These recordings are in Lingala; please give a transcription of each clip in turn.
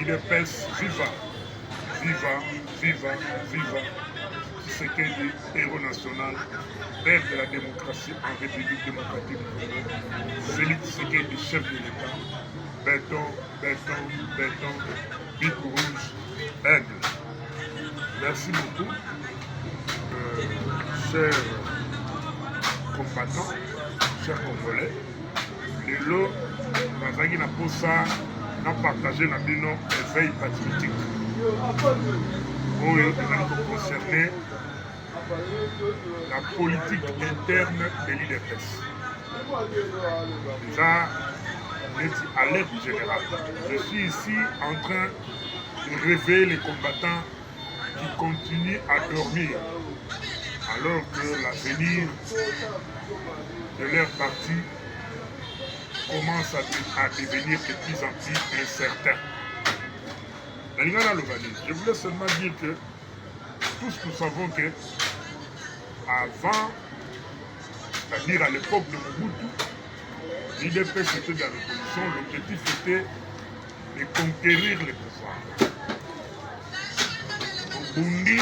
l'IDPS, viva, viva, viva, viva. Tshisekedi, héros national, père de la démocratie en République démocratique du Congo. Félix Tshisekedi, chef de l'État. Béton, béton, béton, bic rouge, aigle. Merci beaucoup, chers combattants, chers Congolais. Lelo, Nazaki na posa, na partagé na bino éveil patriotique. Oyo ezali concerné la politique interne de l'IDPS. Déjà, alerte générale. Je suis ici en train de réveiller les combattants qui continuent à dormir alors que l'avenir de leur parti commence à devenir de plus en plus incertain. Je voulais seulement dire que tous nous savons que avant, c'est-à-dire à l'époque de Mobutu, l'IDPS était dans la révolution, l'objectif était de conquérir les pouvoirs. Au Burundi,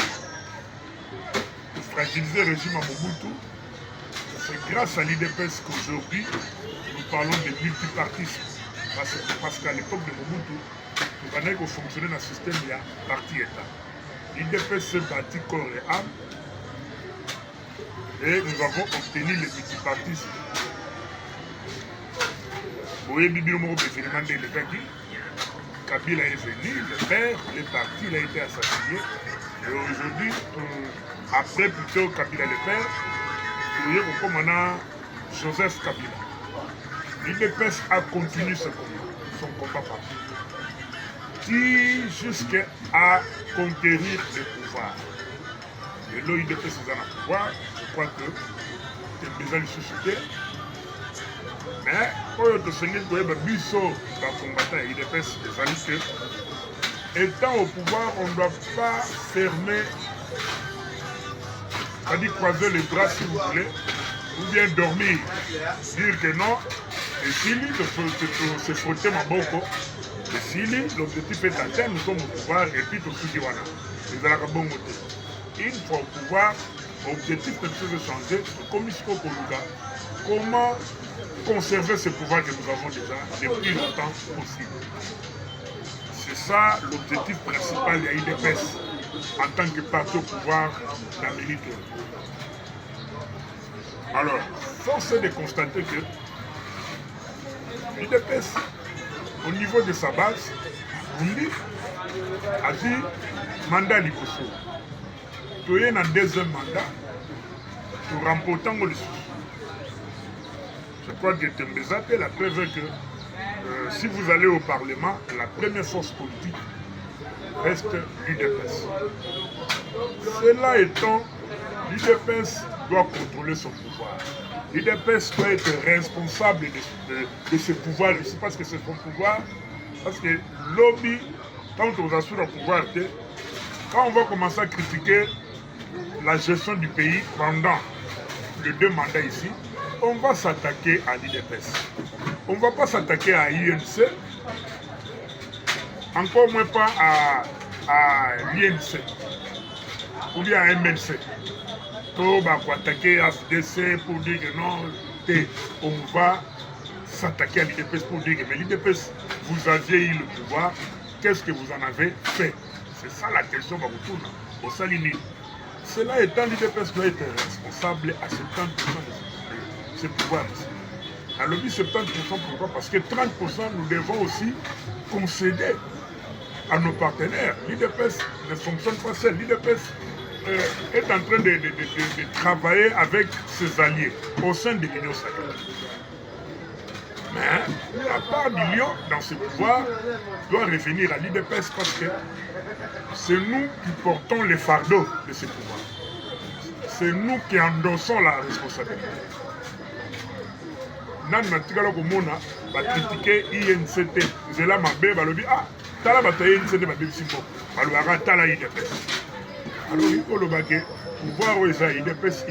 de fragiliser le régime à Mobutu, c'est grâce à l'IDPS qu'aujourd'hui, nous parlons de multipartisme. Parce qu'à l'époque de Mobutu, nous avons fonctionné dans le système de parti-État. L'IDPS s'est bâti corps et âme, et nous avons obtenu le multipartisme. Vous voyez, Kabila est venu, le père, le parti, il a été assassiné. Et aujourd'hui, après plutôt Kabila le père, vous voyez comme on a Joseph Kabila. L'IDPS a continué son combat parti, jusqu'à conquérir le pouvoir. Et là, l'IDPS est dans le pouvoir, je crois que c'est déjà une société. Mais, quand on a signé le biso dans le combattant et l'IDPS, que, étant au pouvoir, on ne doit pas fermer, c'est-à-dire croiser les bras si vous voulez, ou bien dormir, dire que non, et si se frotter ma boko, et si l'objectif est atteint, nous sommes au pouvoir, et puis tout ce qui va là. Les Arabes une fois au pouvoir, l'objectif est de changer, comme il faut comment conserver ce pouvoir que nous avons déjà depuis longtemps possible. C'est ça l'objectif principal de l'IDPS en tant que parti au pouvoir d'Amérique. Alors, force est de constater que l'IDPS, au niveau de sa base, Burundi, a dit mandat Liboso. Tu es dans le deuxième mandat, tu remportes le sous. Je crois que Tembeza est la preuve que si vous allez au Parlement, la première force politique reste l'IDPS. Cela étant, l'IDPS doit contrôler son pouvoir. L'IDPS doit être responsable de ce pouvoir. Je ne sais pas ce que c'est son pouvoir, parce que lobby, quand on assure le pouvoir, quand on va commencer à critiquer la gestion du pays pendant les 2 mandats ici, on va s'attaquer à l'IDPS. On ne va pas s'attaquer à l'INC, encore moins pas à l'INC ou bien à MNC. On va attaquer à FDC pour dire que non, on va s'attaquer à l'IDPS pour dire que mais l'IDPS, vous aviez eu le pouvoir, qu'est-ce que vous en avez fait? C'est ça la question que vous tournez au Salini. Cela étant, l'IDPS doit être responsable à 70% de ce pouvoir ici. À l'objet 70%, pourquoi? Parce que 30% nous devons aussi concéder à nos partenaires. L'IDPS ne fonctionne pas seul. L'IDPS est en train de travailler avec ses alliés au sein de l'Union sacrée. Mais la part du lion dans ce pouvoir doit revenir à l'IDPS parce que c'est nous qui portons les fardeaux de ce pouvoir. C'est nous qui endossons la responsabilité. Nan natikala komona ba critiquer INCT zela mabe balobi ah tala ba INCT ba bebisi mbo balobaka tala IDPS. Alors il faut le baguer pouvoir aux IDPS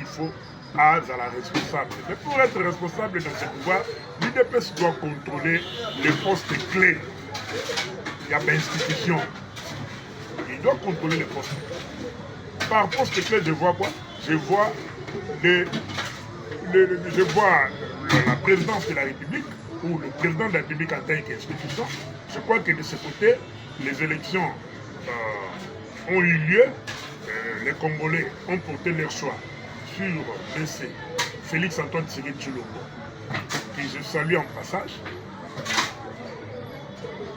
il faut à la responsable. Mais pour être responsable dans ce pouvoir, l'IDPS doit contrôler les postes clés il y a une institution. Il doit contrôler les postes. Par poste clé, je vois quoi? Je vois la présidence de la République ou le président de la République en tant qu'institution. Je crois que de ce côté, les élections ont eu lieu. Les Congolais ont porté leur choix sur M. Félix Antoine Tshisekedi Tshilombo, que je salue en passage.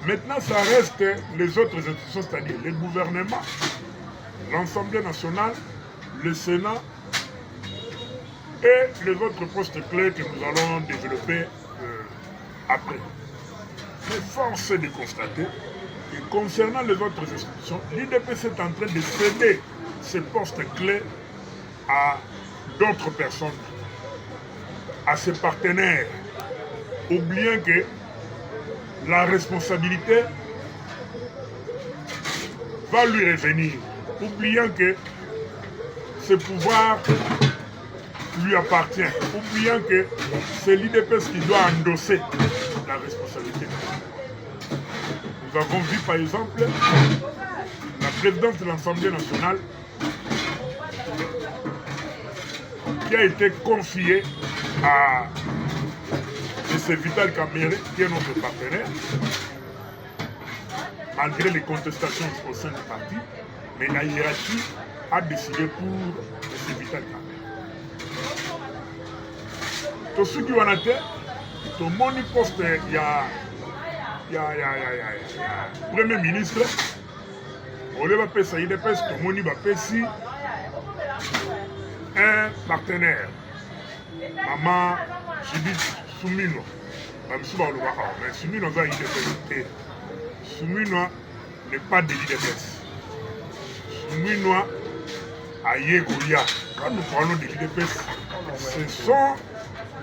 Maintenant, ça reste les autres institutions, c'est-à-dire le gouvernement, l'Assemblée nationale, le Sénat et les autres postes clés que nous allons développer après. Mais force est de constater que concernant les autres institutions, l'IDPS est en train de céder ces postes clés à d'autres personnes, à ses partenaires, oubliant que la responsabilité va lui revenir, oubliant que ce pouvoir lui appartient, oubliant que c'est l'IDPS qui doit endosser la responsabilité. Nous avons vu par exemple la présidence de l'Assemblée nationale qui a été confiée à M. Vital Kamerhe, qui est notre partenaire, malgré les contestations au sein du parti, mais la hiérarchie a décidé pour M. Vital Kamerhe. Tout ce qui a été, tout mon poste, il y a Premier ministre, on va appeler ça IDPS, tout le monde va appeler un partenaire. Maman, je dis Soumino. Mais Soumino va IDPS. Soumino n'est pas de l'IDPS. Soumino a Yegoya. Quand nous parlons de l'IDPS, ce sont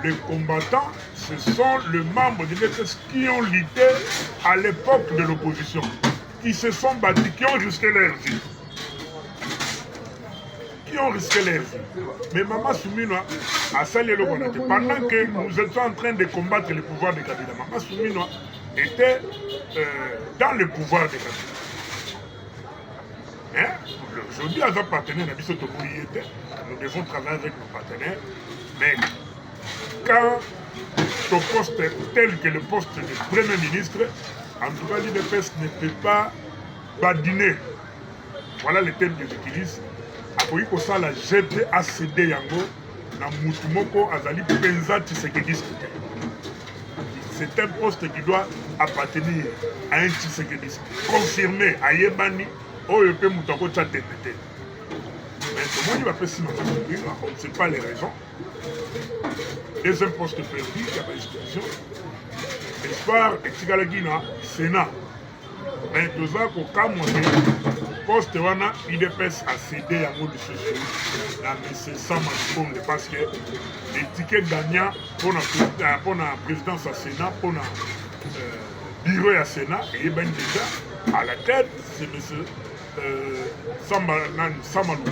les combattants, ce sont les membres de l'IDPS qui ont lutté à l'époque de l'opposition, qui se sont battus, qui ont risqué leur vie. Qui ont risqué leur vie. Mais Maman Soumino a sali le Konaté. Pendant que nous étions en train de combattre le pouvoir de Kabila, Maman Soumino était dans le pouvoir de Kabila. Mais aujourd'hui, à nos partenaires, nous devons travailler avec nos partenaires. Mais quand ton poste tel que le poste de Premier ministre, en tout cas l'IDPS ne peut pas badiner. Voilà le terme que j'utilise. Akoyi kosala jete ACD yango na mutu moko azali penza Tshisekedi. C'est un poste qui doit appartenir à un Tshisekedi. Confirmé à Yebani, oyo pe mutu akotya tete. Mais tout le monde va faire si on ne sait pas les raisons. Deuxième poste perdu, il y a pas d'institution. L'espoir est égal à Sénat. Mais tout ça, pour quand poste wana IDPS a cédé à mot de sociaux dans M. Samankonde parce que les tickets gagnants pour la présidence à Sénat, pour le bureau à Sénat, et bien déjà à la tête, c'est M. Samankonde,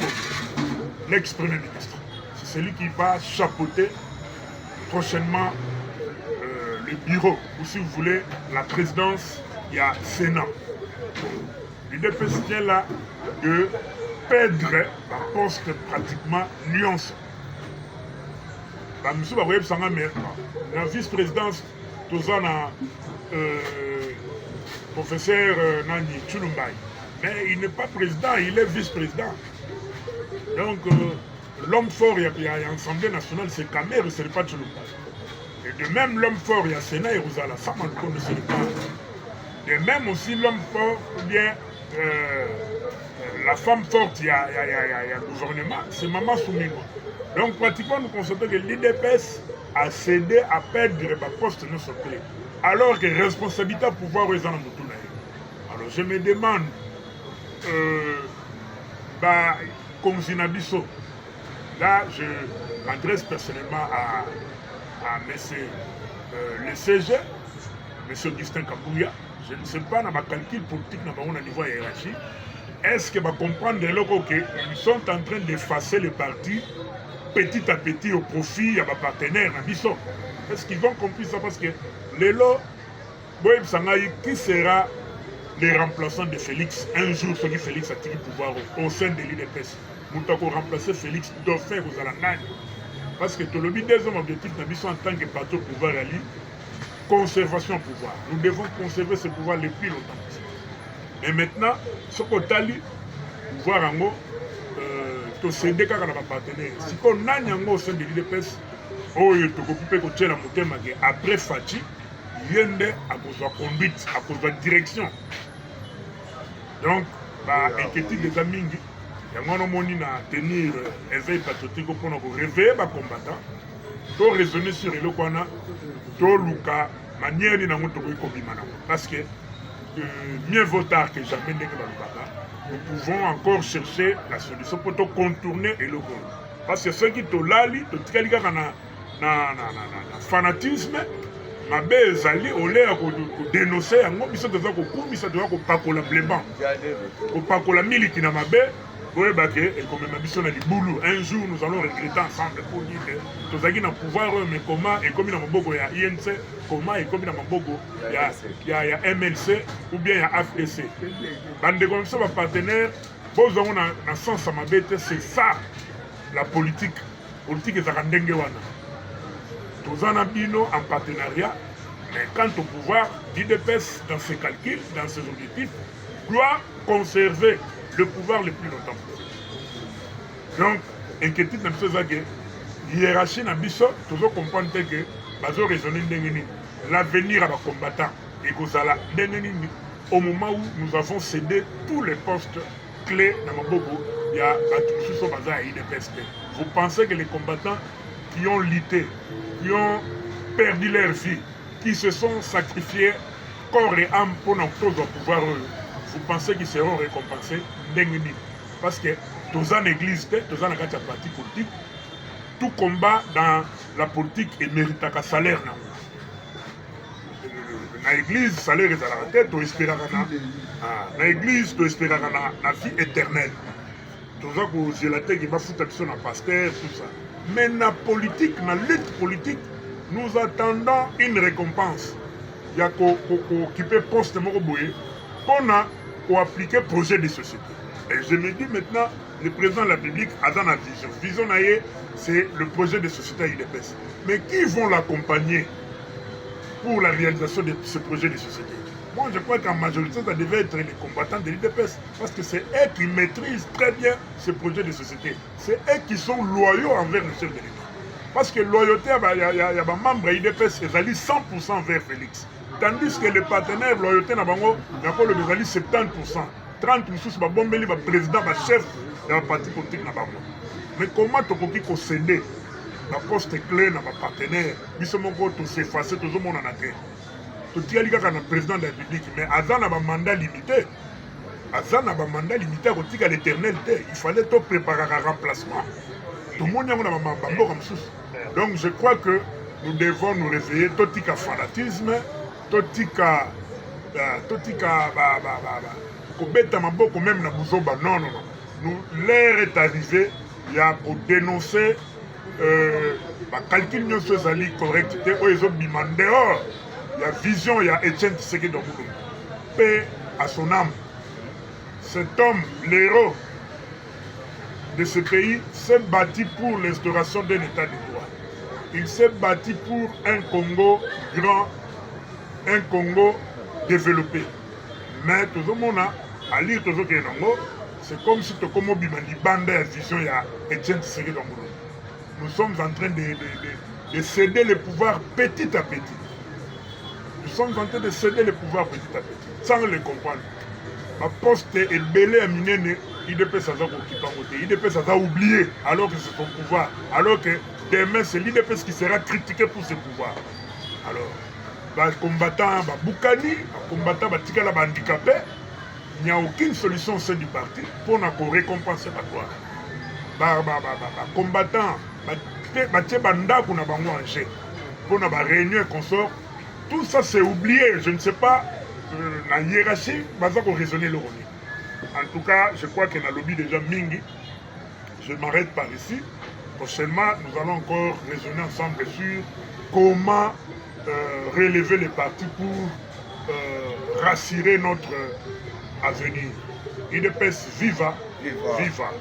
l'ex-premier ministre. C'est celui qui va chapeauter prochainement le bureau, ou si vous voulez, la présidence, il y a Sénat. L'IDPS vient là de perdre la poste pratiquement nuance. Monsieur Baboye Sanga, mais la vice-présidence, tout ça, professeur Nani Tshilombai. Mais il n'est pas président, il est vice-président. Donc, l'homme fort, il y a l'Assemblée nationale, c'est Kamerhe, ce n'est pas Tshilombai. Et de même, l'homme fort, il y a Sénat et Rouzala, ça, on ne sait pas. De même aussi, l'homme fort, ou bien la femme forte, il y a le gouvernement, c'est Maman Soumino. Donc, pratiquement, nous constatons que l'IDPS a cédé à perdre le poste de notre clé. Alors que responsabilité à pouvoir aux gens alors, je me demande, comme Zinabiso, là, je m'adresse personnellement à monsieur le CG, monsieur Augustin Kabouya. Je ne sais pas, dans ma calcul politique, dans mon niveau hiérarchie, est-ce que va comprendre qu'ils sont en train d'effacer le parti petit à petit au profit de mes partenaires. Est-ce qu'ils vont comprendre ça? Parce que les lots, Boyeb Sangaï, qui sera les remplaçants de Félix un jour, ce qui Félix a tiré pouvoir au sein de l'IDPS. Nous avons remplacé Félix Dauphin aux Alangagne. Parce que tout le deuxième objectif, nous en tant que parti au pouvoir, conservation au pouvoir. Nous devons conserver ce pouvoir le plus longtemps possible. Et maintenant, ce qu'on a dit, pouvoir en haut, to céder quand on a partenaire. Si on a un au sein de l'IDPS, oh, il faut couper que tu es après Fati, il y a à cause de la conduite, à cause de la direction. Donc, inquiétude des amis, il y a un moment à tenir éveil patriotique pour nous réveiller les combattants, pour raisonner sur le Kwana, pour Luka, manière de nous parce que mieux vaut tard que jamais nous pouvons encore chercher la solution pour contourner le Kwana. Parce que ceux qui te lali, te tirent na fanatisme, mabe ezali ole ya dénoncer yango biso toza kokumisa toza kopakola bleban kopakola miliki na mabe boyeba ke ekomema biso na libulu. Un jour nous allons regretter ensemble pour dire que tozalaki na pouvoir mais comment ekomi na maboko ya INC, comment ekomi na maboko ya MLC ou bien ya FDC. Bandeko biso bapartenaire bozango na sens ya mabe te. C'est ça la politique ezalaka ndenge wana. Tozana Bino en partenariat, mais quant au pouvoir, l'IDPS, dans ses calculs, dans ses objectifs, doit conserver le pouvoir le plus longtemps possible. Donc, inquiétude dans ce que hiérarchie dans Bisso, toujours comprendre que bazo raisonner l'avenir à nos combattants et au moment où nous avons cédé tous les postes clés dans Mabogo, il y a tout ce bazar à l'IDPS. Vous pensez que les combattants qui ont lutté, qui ont perdu leur vie, qui se sont sacrifiés corps et âme pour nous pouvoir, vous pensez qu'ils seront récompensés? Parce que tous en église, tous en parti politique, tout combat dans la politique et mérite un salaire. Dans l'église, salaire est à la tête, tu espères dans l'église, tu espères la vie éternelle. Tout ça, j'ai la tête qui va foutre sur la pasteur, tout ça. Mais dans la politique, dans la lutte politique, nous attendons une récompense. Il y a qui peut poster pour appliquer le projet de société. Et je me dis maintenant, le président de la République a dans la vision. Vision, c'est le projet de société à l'IDPS. Mais qui vont l'accompagner pour la réalisation de ce projet de société? Moi, je crois qu'en majorité, ça devait être les combattants de l'IDPS. Parce que c'est eux qui maîtrisent très bien ce projet de société. C'est eux qui sont loyaux envers le chef de l'État. Parce que loyauté, il y a des membres de l'IDPS qui sont 100% vers Félix. Tandis que les partenaires loyauté, il y a 70%. 30% c'est le président, le chef de la parti politique. Mais comment tu peux céder le poste clé dans les partenaires? Nous sommes tous effacés, tout le monde en a fait. Tu as dit que le président de la République, mais Azan a un mandat limité. Azan a un mandat limité à l'éternel. Il fallait te préparer un remplacement. Tout le monde a un mandat comme ça. Donc je crois que nous devons nous réveiller. Totika fanatisme, totika kobeta maboko même na buzoba. Non. L'heure est arrivée. Il y a pour dénoncer calcul nyonso ezali correct te oyo ezobima dehors. Il y a vision, il y a Etienne Tshisekedi Domboulou. Paix à son âme. Cet homme, l'héros de ce pays, s'est battu pour l'instauration d'un état de droit. Il s'est battu pour un Congo grand, un Congo développé. Mais tout le monde a lire tout ce qui est Congo, c'est comme si tu comme Bimani Banda la vision, il y a Etienne Tshisekedi Domboulou. Nous sommes en train de céder le pouvoir petit à petit. Nous sommes en train de céder le pouvoir petit à petit, sans le comprendre. Ma poste est belé à Minene, l'IDPS a oublié, alors que c'est son pouvoir. Alors que demain, c'est l'IDPS qui sera critiqué pour ce pouvoir. Alors, les combattants, les Boukani, les combattants, les handicapés, il n'y a aucune solution au sein du parti pour nous récompenser la gloire. Les combattants, les bandits qu'on a en jeu, pour nos réunions et consorts, tout ça c'est oublié, je ne sais pas, la hiérarchie, va raisonner le rôle. En tout cas, je crois qu'il y a un lobby déjà mingi. Je m'arrête par ici. Prochainement, nous allons encore raisonner ensemble sur comment relever les partis pour rassurer notre avenir. UDPS viva, Viva. viva.